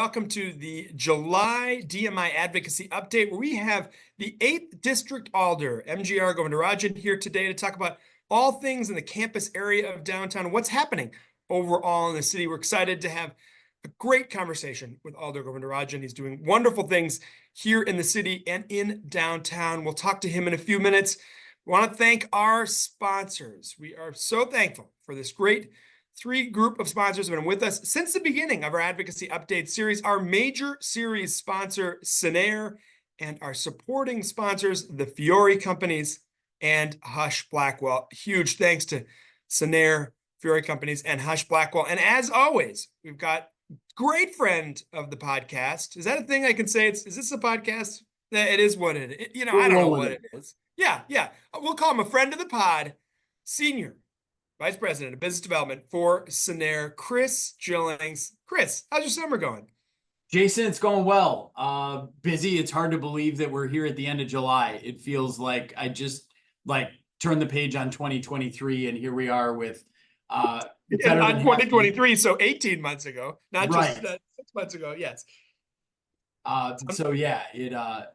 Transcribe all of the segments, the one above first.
welcome to the July DMI Advocacy Update, where we have the 8th District Alder, MGR Govindarajan, here today to talk about all things in the campus area of downtown, what's happening overall in the city. We're excited to have a great conversation with Alder Govindarajan. He's doing wonderful things here in the city and in downtown. We'll talk to him in a few minutes. We want to thank our sponsors. We are so thankful for this great group of sponsors who have been with us since the beginning of our Advocacy Update series. Our major series sponsor, Sinair, and our supporting sponsors, the Fiore Companies and Hush Blackwell. Huge thanks to Sinair, Fiore Companies, and Hush Blackwell. And as always, we've got great friend of the podcast. Is that a thing I can say? Is this a podcast? It is what it is. I don't know what it is. Yeah. We'll call him a friend of the pod, Senior Vice President of Business Development for Sinair, Chris Gillings. Chris, how's your summer going? Jason, it's going well. Busy. It's hard to believe that we're here at the end of July. It feels like I just turned the page on 2023, and here we are with on 2023. So 18 months ago, not just 6 months ago. Yes. So yeah,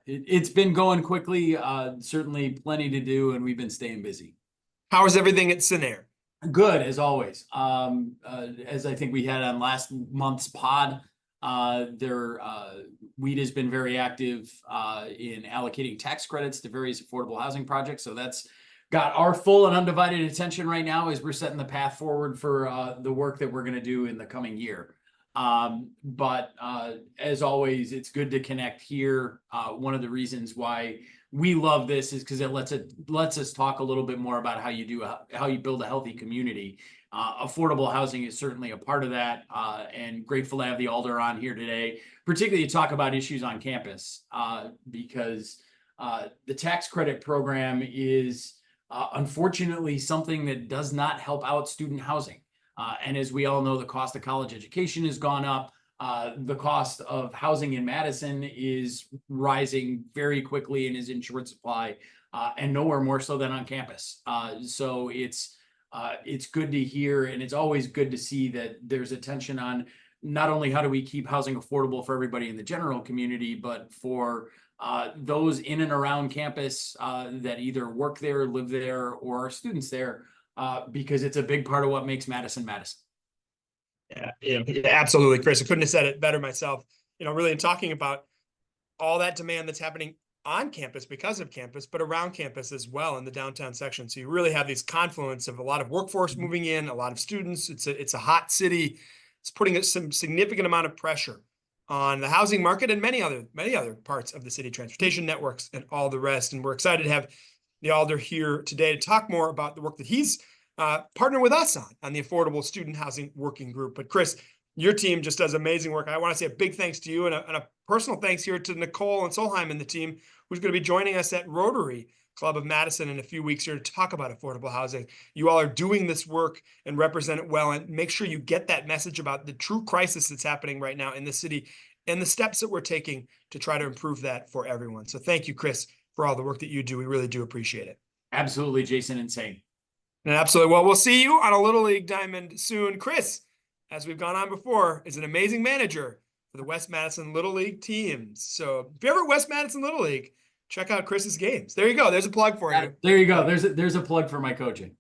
it's been going quickly. Certainly plenty to do, and we've been staying busy. How is everything at Sinair? Good, as always. As I think we had on last month's pod, WEED has been very active in allocating tax credits to various affordable housing projects. So that's got our full and undivided attention right now as we're setting the path forward for the work that we're going to do in the coming year. But as always, it's good to connect here. One of the reasons why we love this is because it lets us talk a little bit more about how you build a healthy community. Affordable housing is certainly a part of that, and grateful to have the Alder on here today, particularly to talk about issues on campus, because the tax credit program is unfortunately something that does not help out student housing. And as we all know, the cost of college education has gone up. The cost of housing in Madison is rising very quickly and is in short supply, and nowhere more so than on campus. So it's good to hear, and it's always good to see that there's attention on not only how do we keep housing affordable for everybody in the general community, but for those in and around campus that either work there, live there, or are students there, because it's a big part of what makes Madison Madison. Yeah, absolutely, Chris. I couldn't have said it better myself. Really in talking about all that demand that's happening on campus because of campus, but around campus as well in the downtown section. So you really have these confluence of a lot of workforce moving in, a lot of students. It's a hot city. It's putting some significant amount of pressure on the housing market and many other parts of the city, transportation networks and all the rest. And we're excited to have the Alder here today to talk more about the work that he's partnered with us on the Affordable Student Housing Working Group. But Chris, your team just does amazing work. I want to say a big thanks to you and a personal thanks here to Nicole and Solheim and the team, who's going to be joining us at Rotary Club of Madison in a few weeks here to talk about affordable housing. You all are doing this work and represent it well, and make sure you get that message about the true crisis that's happening right now in the city and the steps that we're taking to try to improve that for everyone. So thank you, Chris, for all the work that you do. We really do appreciate it. Absolutely, Jason. Insane. And absolutely. Well, we'll see you on a Little League diamond soon. Chris, as we've gone on before, is an amazing manager for the West Madison Little League teams. So if you're ever at West Madison Little League, check out Chris's games. There you go. There's a plug for you. There you go. There's a plug for my coaching.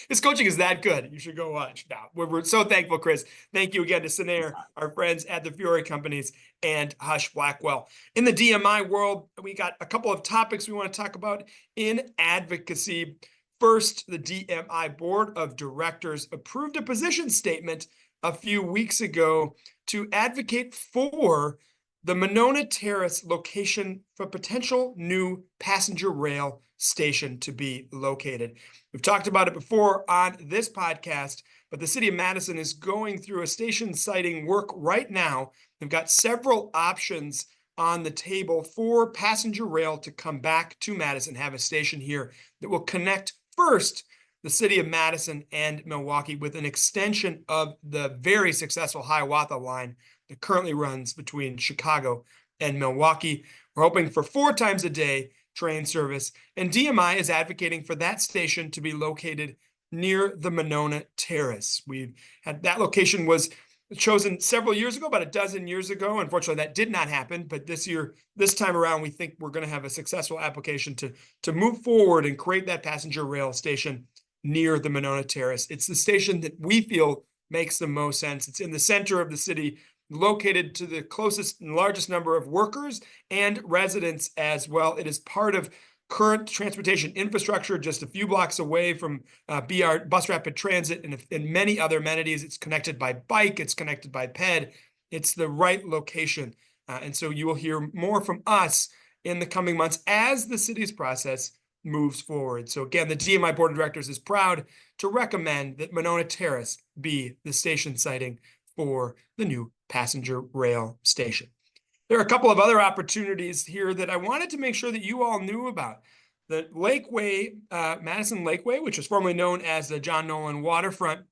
His coaching is that good. You should go watch. No, we're so thankful, Chris. Thank you again to Sinair, our friends at the Fiore Companies, and Hush Blackwell. In the DMI world, we got a couple of topics we want to talk about in advocacy. First, the DMI Board of Directors approved a position statement a few weeks ago to advocate for the Monona Terrace location for potential new passenger rail station to be located. We've talked about it before on this podcast, but the city of Madison is going through a station siting work right now. They've got several options on the table for passenger rail to come back to Madison, have a station here that will connect first the city of Madison and Milwaukee with an extension of the very successful Hiawatha line that currently runs between Chicago and Milwaukee. We're hoping for 4 times a day train service, and DMI is advocating for that station to be located near the Monona Terrace. We've had that location was chosen several years ago, about a dozen years ago. Unfortunately, that did not happen. But this time around, we think we're going to have a successful application to move forward and create that passenger rail station near the Monona Terrace. It's the station that we feel makes the most sense. It's in the center of the city, located to the closest and largest number of workers and residents as well. It is part of current transportation infrastructure, just a few blocks away from bus rapid transit and many other amenities. It's connected by bike, it's connected by ped. It's the right location. And so you will hear more from us in the coming months as the city's process moves forward. So again, the DMI Board of Directors is proud to recommend that Monona Terrace be the station siting for the new passenger rail station. There are a couple of other opportunities here that I wanted to make sure that you all knew about. The Lakeway, Madison Lakeway, which was formerly known as the John Nolan Waterfront,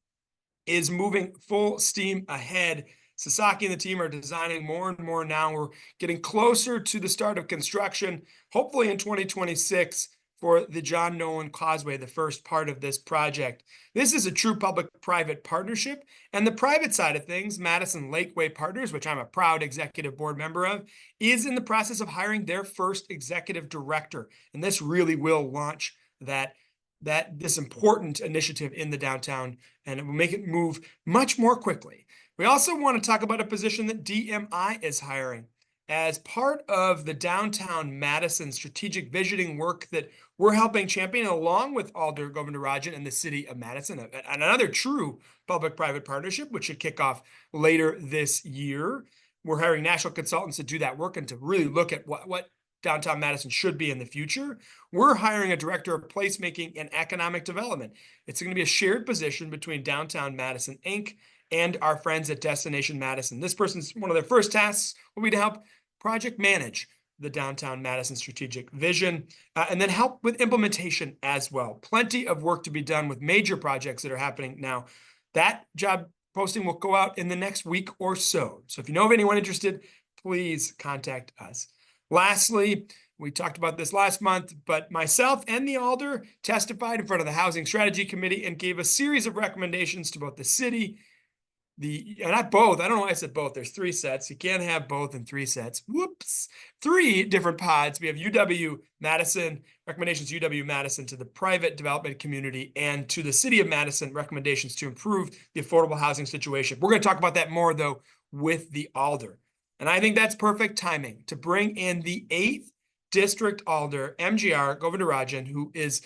is moving full steam ahead. Sasaki and the team are designing more and more now. We're getting closer to the start of construction, hopefully in 2026, for the John Nolan Causeway, the first part of this project. This is a true public-private partnership, and the private side of things, Madison Lakeway Partners, which I'm a proud executive board member of, is in the process of hiring their first executive director, and this really will launch this important initiative in the downtown, and it will make it move much more quickly. We also want to talk about a position that DMI is hiring as part of the downtown Madison strategic visioning work that we're helping champion along with Alder, Govindarajan, and the city of Madison, and another true public-private partnership, which should kick off later this year. We're hiring national consultants to do that work and to really look at what downtown Madison should be in the future. We're hiring a director of placemaking and economic development. It's going to be a shared position between Downtown Madison, Inc. and our friends at Destination Madison. This person's one of their first tasks will be to help project manage the Downtown Madison strategic vision, and then help with implementation as well. Plenty of work to be done with major projects that are happening now. That job posting will go out in the next week or so. So if you know of anyone interested, please contact us. Lastly, we talked about this last month, but myself and the Alder testified in front of the Housing Strategy Committee and gave a series of recommendations to both the city, not both. I don't know why I said both. There's 3 sets. You can't have both in 3 sets. Whoops. 3 different pods. We have UW Madison, recommendations UW Madison to the private development community, and to the city of Madison, recommendations to improve the affordable housing situation. We're going to talk about that more, though, with the Alder. And I think that's perfect timing to bring in the 8th District Alder, MGR, Govindarajan, who is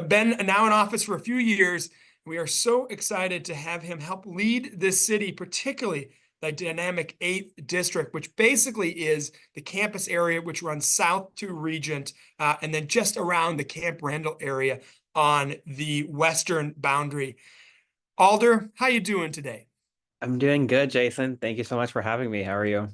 been now in office for a few years. We are so excited to have him help lead this city, particularly the dynamic 8th district, which basically is the campus area which runs south to Regent, and then just around the Camp Randall area on the western boundary. Alder, how you doing today? I'm doing good, Jason. Thank you so much for having me. How are you?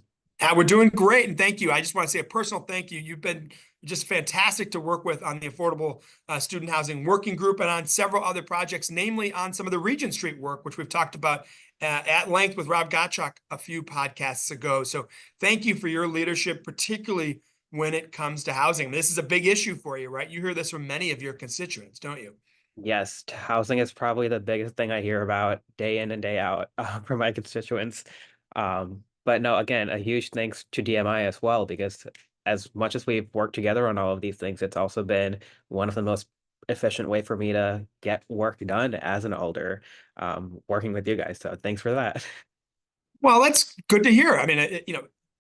We're doing great, and thank you. I just want to say a personal thank you. You've been just fantastic to work with on the Affordable Student Housing Working Group and on several other projects, namely on some of the Regent Street work, which we've talked about at length with Rob Gottschalk a few podcasts ago. So thank you for your leadership, particularly when it comes to housing. This is a big issue for you, right? You hear this from many of your constituents, don't you? Yes, housing is probably the biggest thing I hear about day in and day out from my constituents. But no, again, a huge thanks to DMI as well, because as much as we've worked together on all of these things, it's also been one of the most efficient way for me to get work done as an alder, working with you guys. So thanks for that. Well, that's good to hear. I mean,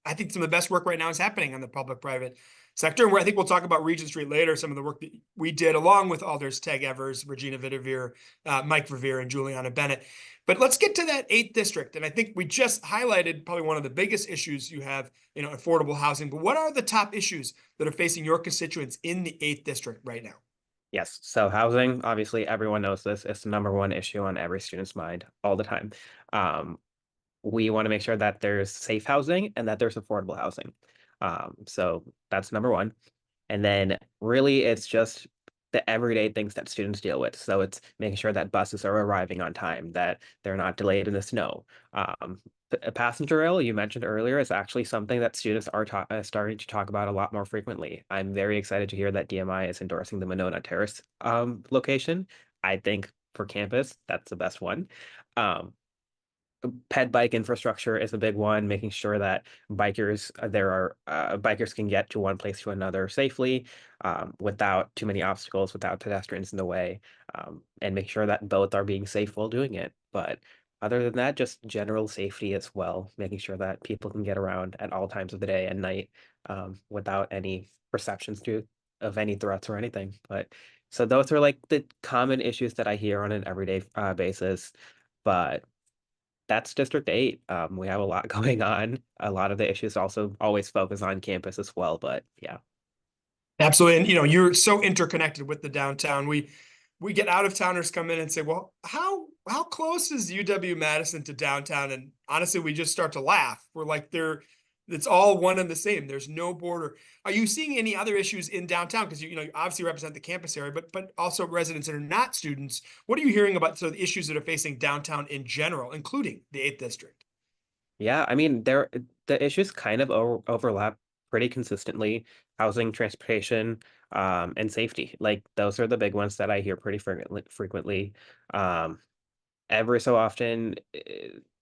I think some of the best work right now is happening on the public-private sector, and where I think we'll talk about Regent Street later, some of the work that we did along with Alders Tag Evers, Regina Vitavere, Mike Revere, and Juliana Bennett. But let's get to that 8th district. And I think we just highlighted probably one of the biggest issues you have, affordable housing. But what are the top issues that are facing your constituents in the 8th district right now? Yes, so housing, obviously everyone knows this. It's the #1 issue on every student's mind all the time. We want to make sure that there's safe housing and that there's affordable housing. So that's #1. And then really it's just the everyday things that students deal with. So it's making sure that buses are arriving on time, that they're not delayed in the snow. A passenger rail you mentioned earlier is actually something that students are starting to talk about a lot more frequently. I'm very excited to hear that DMI is endorsing the Monona Terrace location. I think for campus, that's the best one. ped bike infrastructure is a big one, making sure that bikers can get to one place to another safely, without too many obstacles, without pedestrians in the way, and make sure that both are being safe while doing it. But other than that, just general safety as well, making sure that people can get around at all times of the day and night, without any perceptions of any threats or anything. But so those are like the common issues that I hear on an everyday basis. But that's District 8. We have a lot going on. A lot of the issues also always focus on campus as well, but yeah. Absolutely. And you're so interconnected with the downtown. We get out of towners come in and say, well, how close is UW-Madison to downtown? And honestly, we just start to laugh. We're like, it's all one and the same. There's no border. Are you seeing any other issues in downtown? Because you obviously represent the campus area, but also residents that are not students. What are you hearing about the issues that are facing downtown in general, including the 8th district? Yeah, I mean, the issues kind of overlap pretty consistently. Housing, transportation, and safety. Like those are the big ones that I hear pretty frequently. Um, every so often,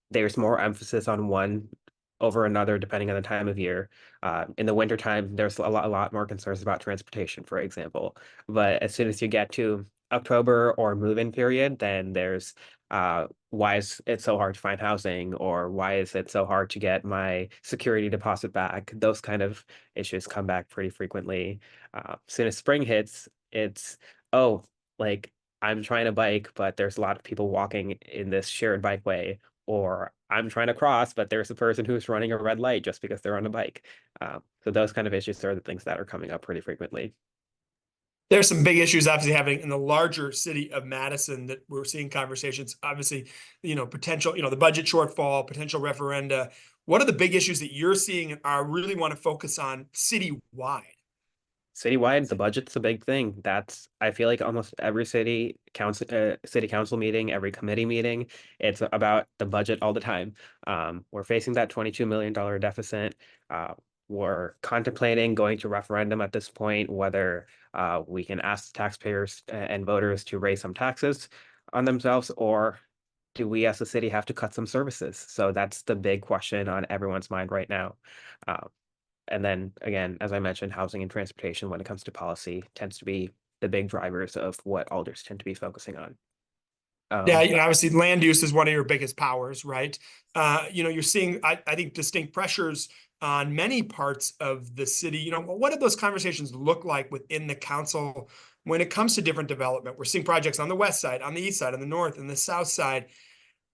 there's more emphasis on one over another depending on the time of year. In the wintertime, there's a lot more concerns about transportation, for example. But as soon as you get to October or move-in period, then there's why is it so hard to find housing, or why is it so hard to get my security deposit back? Those kind of issues come back pretty frequently. As soon as spring hits, it's, oh, like I'm trying to bike, but there's a lot of people walking in this shared bikeway, or I'm trying to cross, but there's a person who's running a red light just because they're on a bike. So those kind of issues are the things that are coming up pretty frequently. There's some big issues obviously happening in the larger city of Madison that we're seeing conversations, obviously, potential, the budget shortfall, potential referenda. What are the big issues that you're seeing and are really want to focus on citywide? Citywide, the budget's a big thing. I feel like almost every city council meeting, every committee meeting, it's about the budget all the time. We're facing that $22 million deficit. We're contemplating going to referendum at this point, whether we can ask taxpayers and voters to raise some taxes on themselves, or do we as a city have to cut some services? So that's the big question on everyone's mind right now. And then again, as I mentioned, housing and transportation when it comes to policy tends to be the big drivers of what alders tend to be focusing on. Yeah, obviously land use is one of your biggest powers, right? You're seeing, I think, distinct pressures on many parts of the city. What do those conversations look like within the council when it comes to different development? We're seeing projects on the west side, on the east side, on the north, and the south side.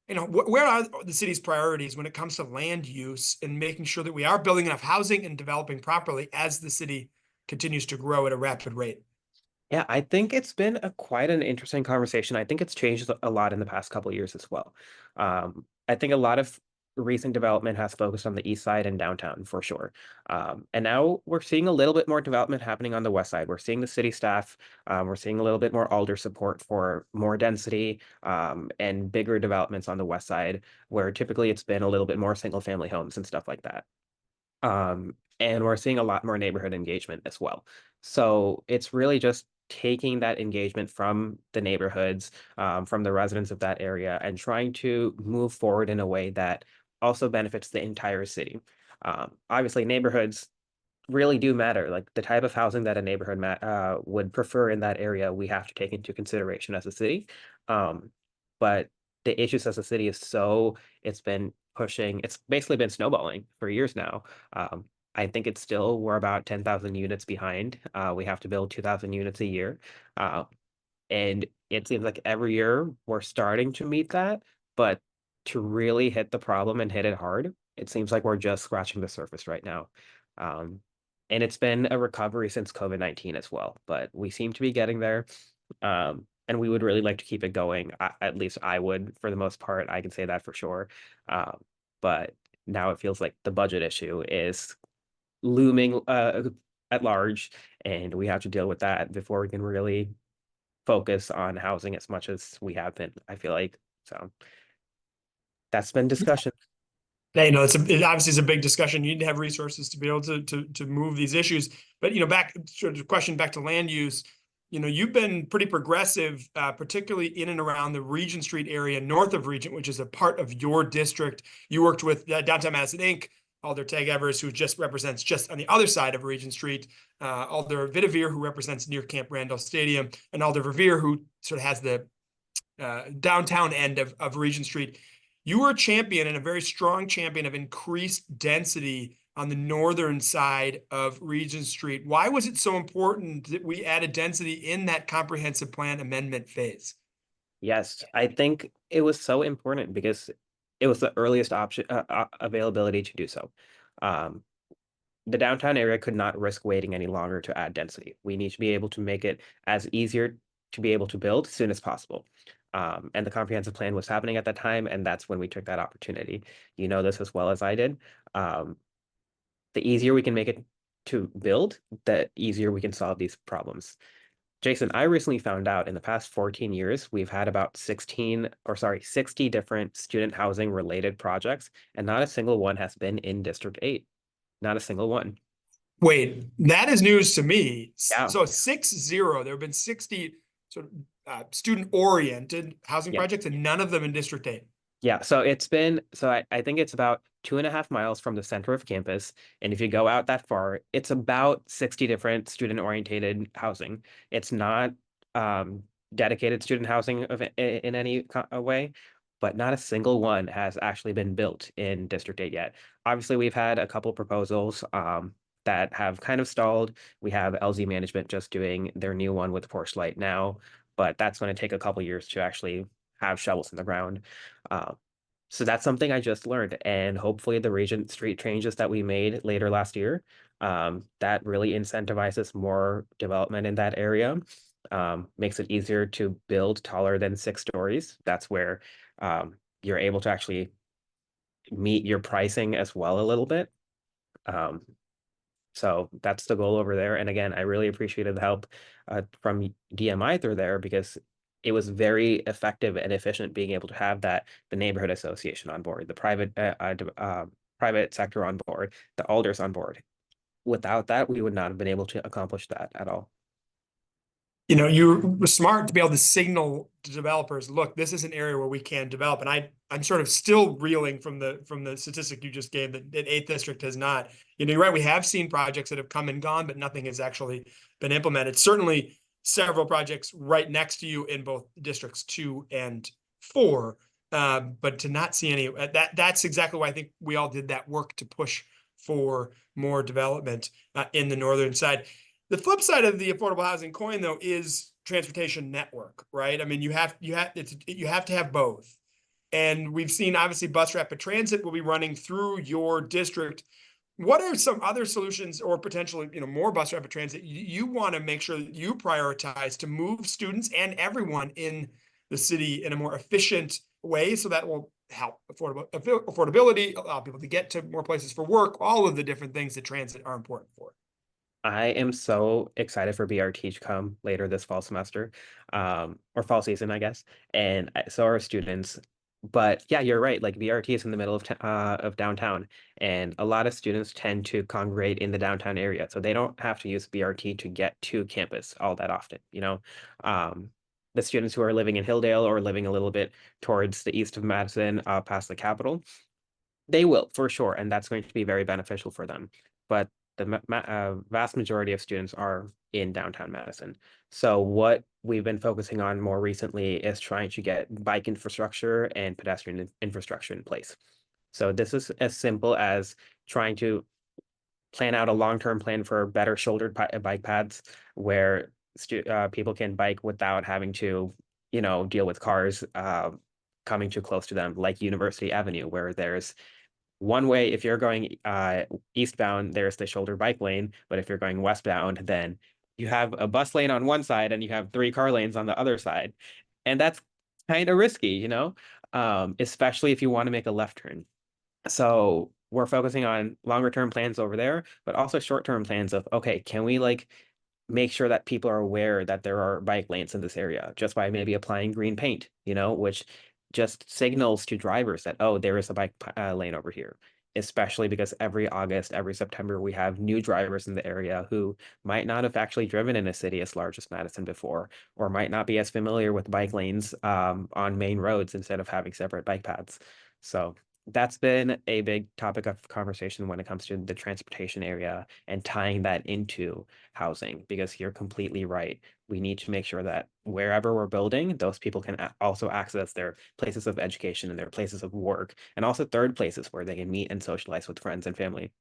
Where are the city's priorities when it comes to land use and making sure that we are building enough housing and developing properly as the city continues to grow at a rapid rate? Yeah, I think it's been quite an interesting conversation. I think it's changed a lot in the past couple of years as well. I think a lot of recent development has focused on the east side and downtown for sure. And now we're seeing a little bit more development happening on the west side. We're seeing the city staff, we're seeing a little bit more Alder support for more density, and bigger developments on the west side, where typically it's been a little bit more single family homes and stuff like that. And we're seeing a lot more neighborhood engagement as well. So it's really just taking that engagement from the neighborhoods, from the residents of that area, and trying to move forward in a way that also benefits the entire city. Obviously, neighborhoods really do matter. Like the type of housing that a neighborhood would prefer in that area, we have to take into consideration as a city. But the issues as a city it's basically been snowballing for years now. I think we're about 10,000 units behind. We have to build 2,000 units a year. And it seems like every year we're starting to meet that, but to really hit the problem and hit it hard, it seems like we're just scratching the surface right now. And it's been a recovery since COVID-19 as well, but we seem to be getting there. And we would really like to keep it going. At least I would, for the most part, I can say that for sure. But now it feels like the budget issue is looming at large, and we have to deal with that before we can really focus on housing as much as we have been, I feel like. So that's been discussion. Yeah, it obviously is a big discussion. You need to have resources to be able to move these issues. But back sort of question back to land use. you've been pretty progressive, particularly in and around the Regent Street area, north of Regent, which is a part of your district. You worked with Downtown Madison Inc., Alder Tag Evers, who just represents just on the other side of Regent Street, Alder Vidavere, who represents near Camp Randall Stadium, and Alder Revere, who sort of has the downtown end of Regent Street. You were a champion and a very strong champion of increased density on the northern side of Regent Street. Why was it so important that we added density in that comprehensive plan amendment phase? Yes, I think it was so important because it was the earliest option availability to do so. Um, the downtown area could not risk waiting any longer to add density. We need to be able to make it as easier to be able to build as soon as possible. And the comprehensive plan was happening at that time, and that's when we took that opportunity. You know this as well as I did. The easier we can make it to build, the easier we can solve these problems. Jason, I recently found out in the past 14 years, we've had about 60 different student housing related projects, and not a single one has been in District 8. Not a single one. Wait, that is news to me. Yeah. So 60, there have been 60 sort of student-oriented housing Yeah. projects, and none of them in District 8. Yeah, so I think it's about 2.5 miles from the center of campus. And if you go out that far, it's about 60 different student oriented housing. It's not dedicated student housing in any way, but not a single one has actually been built in District 8 yet. Obviously, we've had a couple proposals that have kind of stalled. We have LZ Management just doing their new one with Porch Light now, but that's going to take a couple years to actually have shovels in the ground. So that's something I just learned, and hopefully the Regent Street changes that we made later last year, that really incentivizes more development in that area, makes it easier to build taller than 6 stories. That's where you're able to actually meet your pricing as well a little bit. So that's the goal over there. And again, I really appreciated the help from DMI through there because it was very effective and efficient being able to have the neighborhood association on board, the private sector on board, the alders on board. Without that, we would not have been able to accomplish that at all. You were smart to be able to signal to developers, look, this is an area where we can develop. And I'm sort of still reeling from the statistic you just gave that 8th district has not. You're right, we have seen projects that have come and gone, but nothing has actually been implemented. Certainly several projects right next to you in both districts 2 and 4. But to not see any, that's exactly why I think we all did that work to push for more development in the northern side. The flip side of the affordable housing coin, though, is transportation network, right? I mean, you have to have both. And we've seen, obviously, bus rapid transit will be running through your district. What are some other solutions or potentially, more bus rapid transit you want to make sure that you prioritize to move students and everyone in the city in a more efficient way so that will help affordability, allow people to get to more places for work, all of the different things that transit are important for? I am so excited for BRT to come later this fall semester, or fall season, I guess. And so are students. But yeah, you're right. Like BRT is in the middle of downtown, and a lot of students tend to congregate in the downtown area, so they don't have to use BRT to get to campus all that often. The students who are living in Hilldale or living a little bit towards the east of Madison, past the Capitol, they will for sure, and that's going to be very beneficial for them. But the vast majority of students are in downtown Madison. So what we've been focusing on more recently is trying to get bike infrastructure and pedestrian infrastructure in place. So this is as simple as trying to plan out a long-term plan for better shouldered bike paths where people can bike without having to, deal with cars coming too close to them, like University Avenue, where there's one way. If you're going eastbound, there's the shoulder bike lane, but if you're going westbound, then you have a bus lane on one side and you have 3 car lanes on the other side. And that's kind of risky, especially if you want to make a left turn. So we're focusing on longer term plans over there, but also short term plans of, okay, can we make sure that people are aware that there are bike lanes in this area just by maybe applying green paint, which just signals to drivers that, oh, there is a bike lane over here. especially because every August, every September, we have new drivers in the area who might not have actually driven in a city as large as Madison before, or might not be as familiar with bike lanes on main roads instead of having separate bike paths. So that's been a big topic of conversation when it comes to the transportation area and tying that into housing, because you're completely right. We need to make sure that wherever we're building, those people can also access their places of education and their places of work, and also third places where they can meet and socialize with friends and family.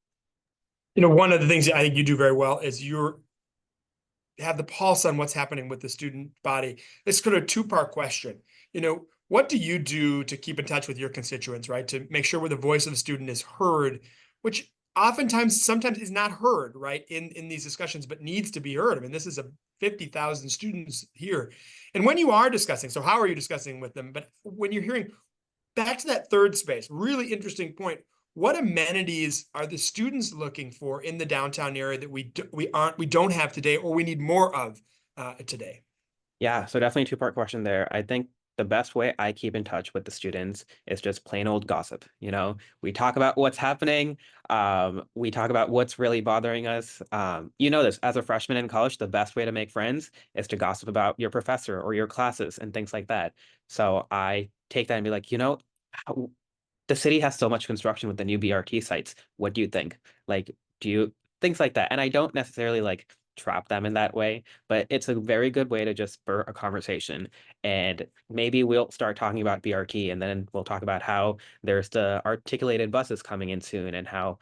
One of the things that I think you do very well is you have the pulse on what's happening with the student body. Let's go to a two-part question. What do you do to keep in touch with your constituents, right? To make sure where the voice of the student is heard, which sometimes is not heard, right, in these discussions, but needs to be heard. I mean, this is 50,000 students here. And when you are discussing, so how are you discussing with them? But when you're hearing back to that third space, really interesting point. What amenities are the students looking for in the downtown area that we don't have today, or we need more of today? Yeah, so definitely a two-part question there. I think the best way I keep in touch with the students is just plain old gossip. We talk about what's happening. We talk about what's really bothering us. This as a freshman in college, the best way to make friends is to gossip about your professor or your classes and things like that. So I take that and be like, the city has so much construction with the new BRT sites. What do you think? Like, do you things like that? And I don't necessarily like trap them in that way, but it's a very good way to just spur a conversation. And maybe we'll start talking about BRT, and then we'll talk about how there's the articulated buses coming in soon, and how,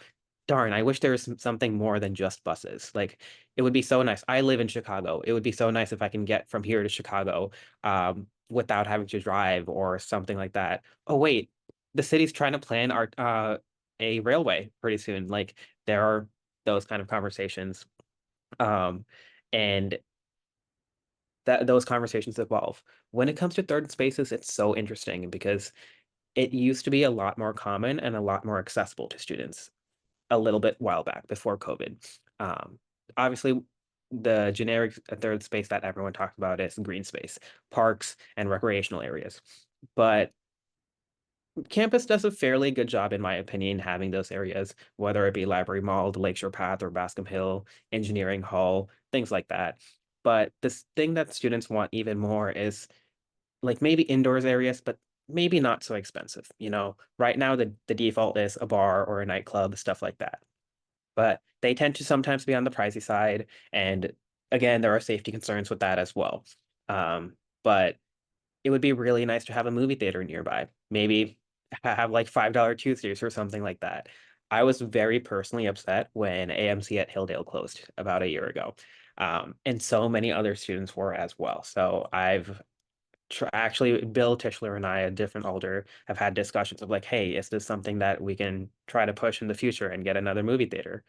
darn, I wish there was something more than just buses. Like, it would be so nice. I live in Chicago. It would be so nice if I can get from here to Chicago without having to drive or something like that. Oh, wait, the city's trying to plan a railway pretty soon. Like, there are those kind of conversations. And those conversations evolve. When it comes to third spaces, it's so interesting because it used to be a lot more common and a lot more accessible to students a little bit while back before COVID. Obviously, the generic third space that everyone talks about is green space, parks, and recreational areas. But campus does a fairly good job, in my opinion, having those areas, whether it be Library Mall, the Lakeshore Path, or Bascom Hill, Engineering Hall, things like that. But this thing that students want even more is like maybe indoors areas, but maybe not so expensive. Right now the default is a bar or a nightclub, stuff like that. But they tend to sometimes be on the pricey side. And again, there are safety concerns with that as well. But it would be really nice to have a movie theater nearby. Maybe have like $5 Tuesdays or something like that. I was very personally upset when AMC at Hilldale closed about a year ago. And so many other students were as well. So actually, Bill Tischler and I, a different Alder, have had discussions of like, hey, is this something that we can try to push in the future and get another movie theater?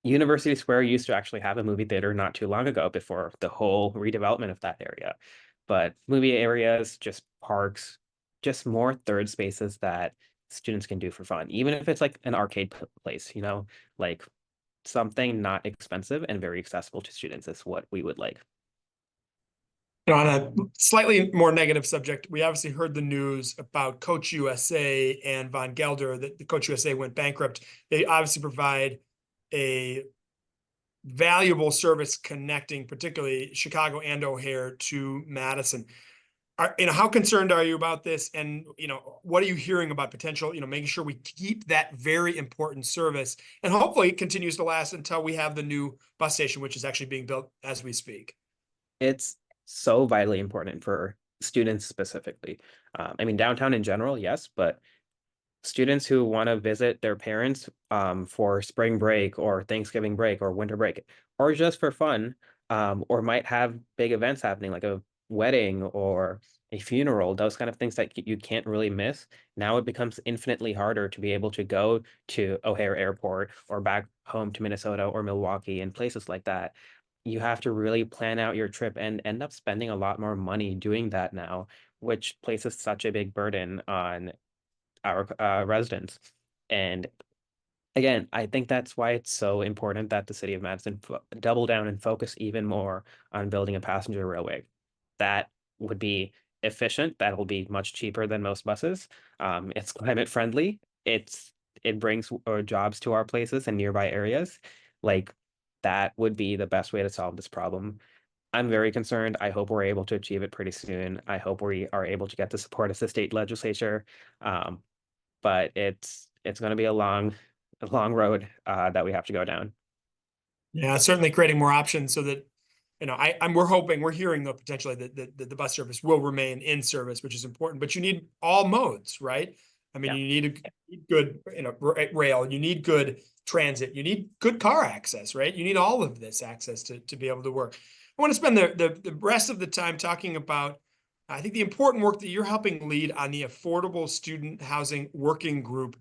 University Square used to actually have a movie theater not too long ago before the whole redevelopment of that area. But movie areas, just parks, just more third spaces that students can do for fun, even if it's like an arcade place, like something not expensive and very accessible to students is what we would like. On a slightly more negative subject, we obviously heard the news about Coach USA and Von Gelder, that the Coach USA went bankrupt. They obviously provide a valuable service connecting particularly Chicago and O'Hare to Madison. How concerned are you about this? And, what are you hearing about potential, making sure we keep that very important service, and hopefully it continues to last until we have the new bus station, which is actually being built as we speak. It's so vitally important for students specifically. I mean, downtown in general, yes, but students who want to visit their parents for spring break or Thanksgiving break or winter break, or just for fun, or might have big events happening like a wedding or a funeral, those kind of things that you can't really miss. Now it becomes infinitely harder to be able to go to O'Hare Airport or back home to Minnesota or Milwaukee and places like that. You have to really plan out your trip and end up spending a lot more money doing that now, which places such a big burden on our residents. And again, I think that's why it's so important that the city of Madison double down and focus even more on building a passenger railway. That would be efficient. That'll be much cheaper than most buses. It's climate friendly. It's it brings jobs to our places and nearby areas, like that would be the best way to solve this problem. I'm very concerned. I hope we're able to achieve it pretty soon. I hope we are able to get the support of the state legislature. But it's going to be a long road that we have to go down. Yeah, certainly creating more options so that, we're hearing though potentially that the bus service will remain in service, which is important, but you need all modes, right? I mean, Yeah. you need a good, rail, you need good transit, you need good car access, right? You need all of this access to be able to work. I want to spend the rest of the time talking about, I think, the important work that you're helping lead on the Affordable Student Housing Working Group.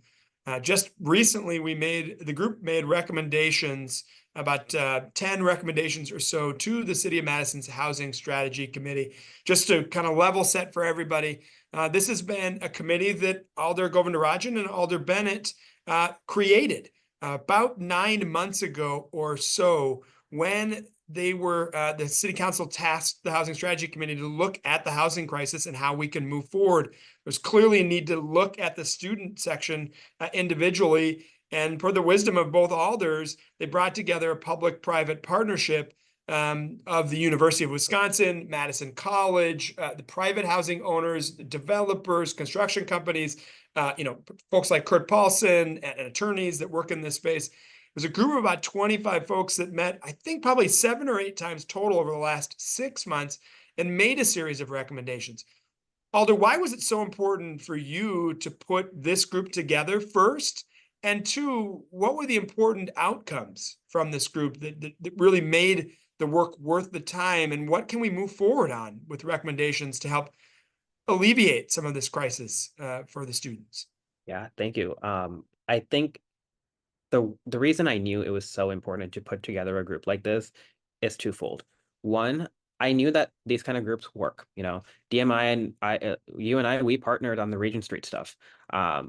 Just recently, the group made recommendations, about 10 recommendations or so, to the City of Madison's Housing Strategy Committee. Just to kind of level set for everybody, this has been a committee that Alder Govindarajan and Alder Bennett created about 9 months ago or so, when they were the City Council tasked the Housing Strategy Committee to look at the housing crisis and how we can move forward. There's clearly a need to look at the student section individually. And for the wisdom of both Alders, they brought together a public-private partnership of the University of Wisconsin, Madison College, the private housing owners, developers, construction companies, folks like Kurt Paulson and attorneys that work in this space. It was a group of about 25 folks that met, I think, probably 7 or 8 times total over the last 6 months, and made a series of recommendations. Alder, why was it so important for you to put this group together first? And 2, what were the important outcomes from this group that really made the work worth the time? And what can we move forward on with recommendations to help alleviate some of this crisis for the students? Yeah, thank you. I think the reason I knew it was so important to put together a group like this is twofold. One, I knew that these kind of groups work. DMI and you and I, we partnered on the Regent Street stuff.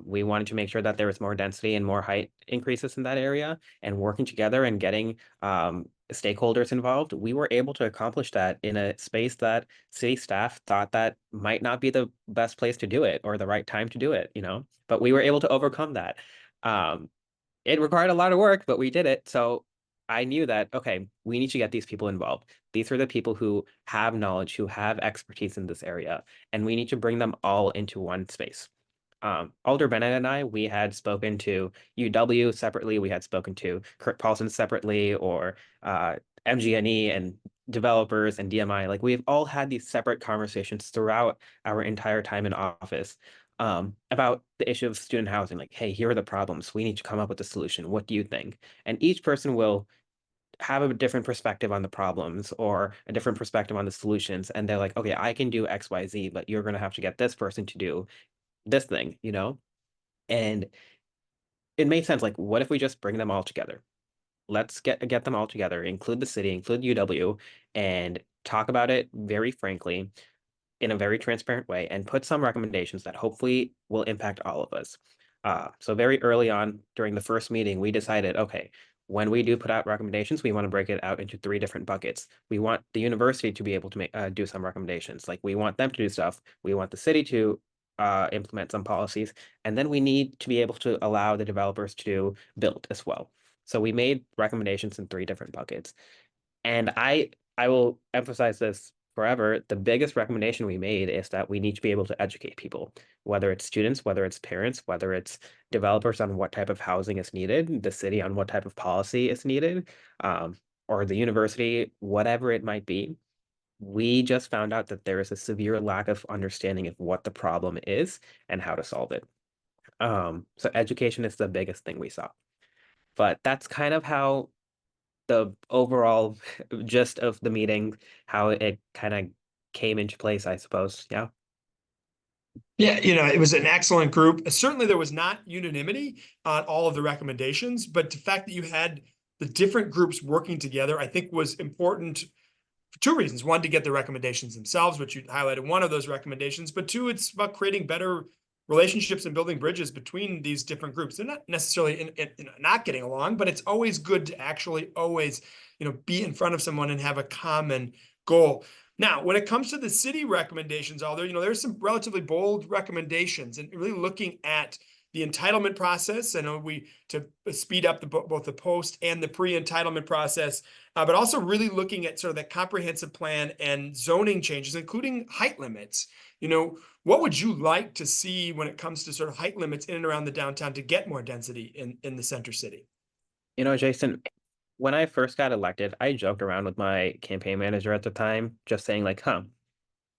We wanted to make sure that there was more density and more height increases in that area, and working together and getting stakeholders involved, we were able to accomplish that in a space that city staff thought that might not be the best place to do it or the right time to do it. But we were able to overcome that. It required a lot of work, but we did it. So I knew that, okay, we need to get these people involved. These are the people who have knowledge, who have expertise in this area, and we need to bring them all into one space. Alder Bennett and I, we had spoken to UW separately. We had spoken to Kurt Paulson separately, or MGNE and developers and DMI. Like, we've all had these separate conversations throughout our entire time in office. About the issue of student housing, like, hey, here are the problems. We need to come up with a solution. What do you think? And each person will have a different perspective on the problems or a different perspective on the solutions. And they're like, okay, I can do X, Y, Z, but you're going to have to get this person to do this thing, And it made sense. Like, what if we just bring them all together? Let's get them all together, include the city, include UW, and talk about it very frankly, in a very transparent way, and put some recommendations that hopefully will impact all of us. So very early on during the first meeting, we decided, okay, when we do put out recommendations, we want to break it out into 3 different buckets. We want the university to be able to do some recommendations. Like, we want them to do stuff. We want the city to implement some policies. And then we need to be able to allow the developers to build as well. So we made recommendations in 3 different buckets. And I will emphasize this forever. The biggest recommendation we made is that we need to be able to educate people, whether it's students, whether it's parents, whether it's developers, on what type of housing is needed, the city on what type of policy is needed, or the university, whatever it might be. We just found out that there is a severe lack of understanding of what the problem is and how to solve it. So education is the biggest thing we saw. But that's kind of how the overall gist of the meeting, how it kind of came into place, I suppose. Yeah. Yeah, it was an excellent group. Certainly there was not unanimity on all of the recommendations, but the fact that you had the different groups working together, I think, was important for 2 reasons. One, to get the recommendations themselves, which you highlighted one of those recommendations, but 2, it's about creating better relationships and building bridges between these different groups. They're not necessarily not getting along, but it's always good to actually always, be in front of someone and have a common goal. Now, when it comes to the city recommendations, Alder, there's some relatively bold recommendations, and really looking at the entitlement process. I know to speed up both the post and the pre-entitlement process, but also really looking at sort of that comprehensive plan and zoning changes, including height limits. What would you like to see when it comes to sort of height limits in and around the downtown to get more density in the center city? Jason, when I first got elected, I joked around with my campaign manager at the time, just saying like,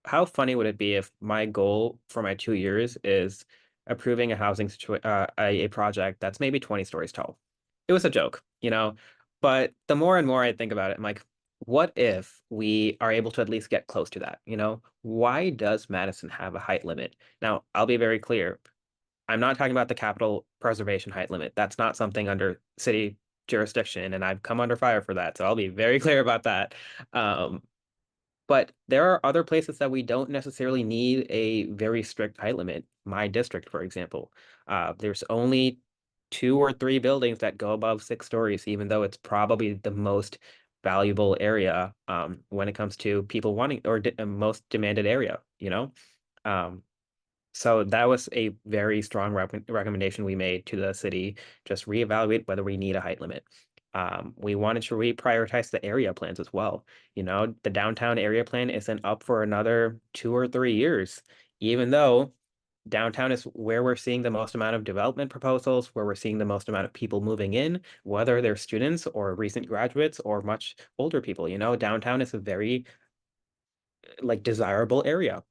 how funny would it be if my goal for my 2 years is approving a a project that's maybe 20 stories tall? It was a joke, but the more and more I think about it, I'm like, what if we are able to at least get close to that? Why does Madison have a height limit? Now, I'll be very clear. I'm not talking about the capital preservation height limit. That's not something under city jurisdiction, and I've come under fire for that. So I'll be very clear about that. But there are other places that we don't necessarily need a very strict height limit. My district, for example, there's only 2 or 3 buildings that go above 6 stories, even though it's probably the most valuable area when it comes to people wanting or most demanded area, So that was a very strong recommendation we made to the city, just reevaluate whether we need a height limit. We wanted to reprioritize the area plans as well. The downtown area plan isn't up for another 2 or 3 years, even though downtown is where we're seeing the most amount of development proposals, where we're seeing the most amount of people moving in, whether they're students or recent graduates or much older people. Downtown is a very desirable area.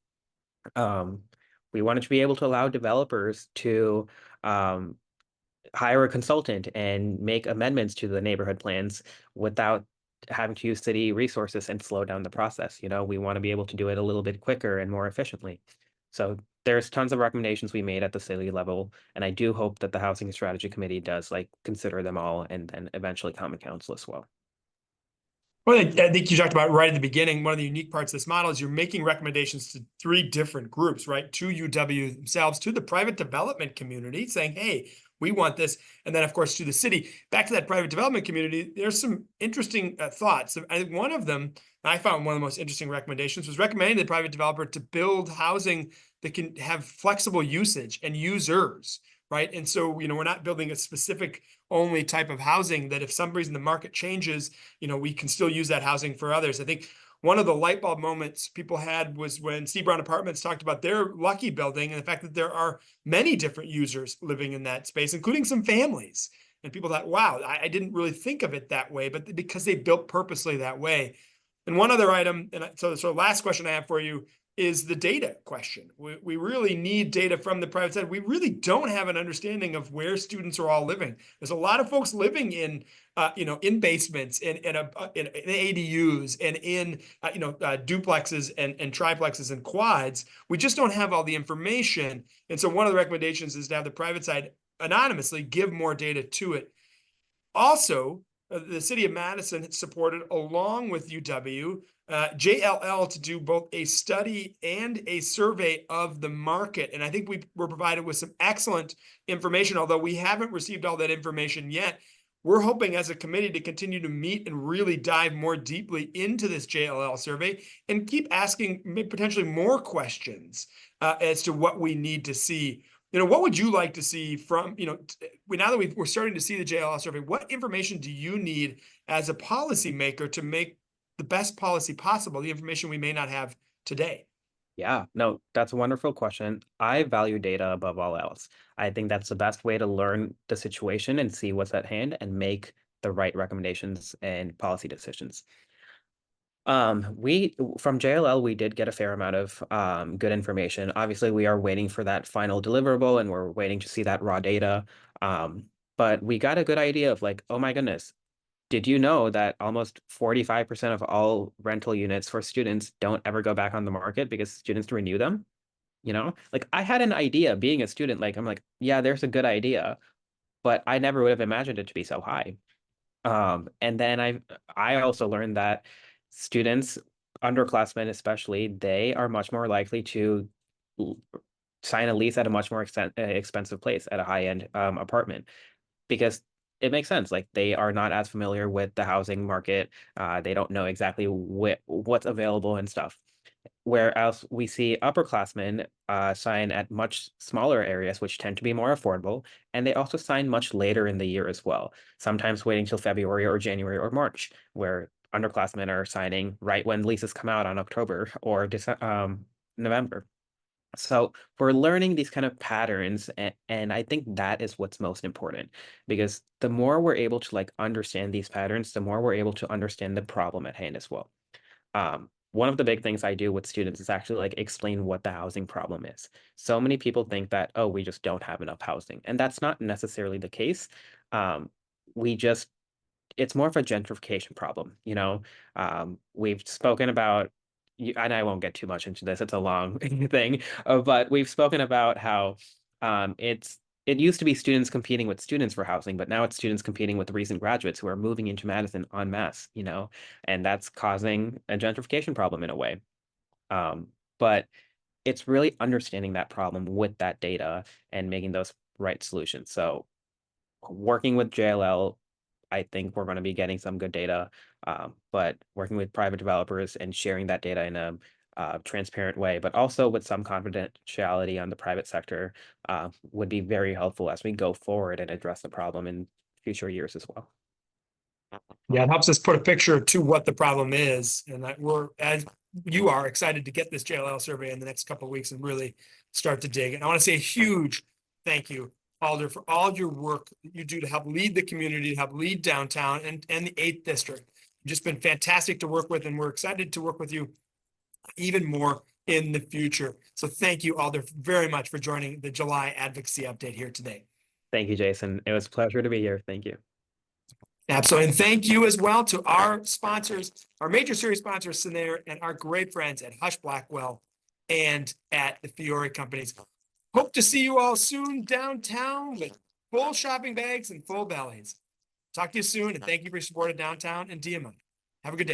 We wanted to be able to allow developers to hire a consultant and make amendments to the neighborhood plans without having to use city resources and slow down the process. We want to be able to do it a little bit quicker and more efficiently. So there's tons of recommendations we made at the city level, and I do hope that the Housing Strategy Committee does consider them all and then eventually Common Council as well. Well, I think you talked about right at the beginning, one of the unique parts of this model is you're making recommendations to 3 different groups, right? To UW themselves, to the private development community saying, hey, we want this. And then, of course, to the city. Back to that private development community, there's some interesting thoughts. I think one of them, I found one of the most interesting recommendations, was recommending the private developer to build housing that can have flexible usage and users, right? And so, we're not building a specific only type of housing that if some reason the market changes, we can still use that housing for others. I think one of the light bulb moments people had was when Steve Brown Apartments talked about their Lucky building and the fact that there are many different users living in that space, including some families. And people thought, wow, I didn't really think of it that way, but because they built purposely that way. And one other item, and so last question I have for you is the data question. We really need data from the private side. We really don't have an understanding of where students are all living. There's a lot of folks living in, in basements, in ADUs, and in, duplexes and triplexes and quads. We just don't have all the information. And so one of the recommendations is to have the private side anonymously give more data to it. Also, the city of Madison had supported, along with UW, JLL to do both a study and a survey of the market. And I think we were provided with some excellent information, although we haven't received all that information yet. We're hoping as a committee to continue to meet and really dive more deeply into this JLL survey and keep asking potentially more questions as to what we need to see. What would you like to see from, now that we're starting to see the JLL survey, what information do you need as a policymaker to make the best policy possible, the information we may not have today? Yeah, no, that's a wonderful question. I value data above all else. I think that's the best way to learn the situation and see what's at hand and make the right recommendations and policy decisions. We from JLL, we did get a fair amount of good information. Obviously, we are waiting for that final deliverable and we're waiting to see that raw data. But we got a good idea of oh my goodness, did you know that almost 45% of all rental units for students don't ever go back on the market because students renew them? I had an idea being a student, I'm like, yeah, there's a good idea, but I never would have imagined it to be so high. And then I also learned that students, underclassmen especially, they are much more likely to sign a lease at a much more expensive place, at a high-end apartment, because it makes sense. They are not as familiar with the housing market. They don't know exactly what's available and stuff. Whereas we see upperclassmen sign at much smaller areas, which tend to be more affordable, and they also sign much later in the year as well, sometimes waiting till February or January or March, where underclassmen are signing right when leases come out on October or November. So we're learning these kind of patterns, and I think that is what's most important, because the more we're able to like understand these patterns, the more we're able to understand the problem at hand as well. One of the big things I do with students is actually like explain what the housing problem is. So many people think that, oh, we just don't have enough housing, and that's not necessarily the case. We just It's more of a gentrification problem, you know? We've spoken about, and I won't get too much into this, it's a long thing, but we've spoken about how it used to be students competing with students for housing, but now it's students competing with recent graduates who are moving into Madison en masse, you know? And that's causing a gentrification problem in a way. But it's really understanding that problem with that data and making those right solutions. So working with JLL, I think we're going to be getting some good data, but working with private developers and sharing that data in a transparent way, but also with some confidentiality on the private sector, would be very helpful as we go forward and address the problem in future years as well. Yeah, it helps us put a picture to what the problem is, and that we're, as you are, excited to get this JLL survey in the next couple of weeks and really start to dig. And I want to say a huge thank you, Alder, for all your work that you do to help lead the community, to help lead downtown and the 8th District. You've just been fantastic to work with, and we're excited to work with you even more in the future. So thank you, Alder, very much for joining the July Advocacy Update here today. Thank you, Jason. It was a pleasure to be here. Thank you. Absolutely. And thank you as well to our sponsors, our major series sponsors, Scenair, and our great friends at Hush Blackwell and at the Fiore companies. Hope to see you all soon downtown with full shopping bags and full bellies. Talk to you soon, and thank you for your support of downtown and DMI. Have a good day.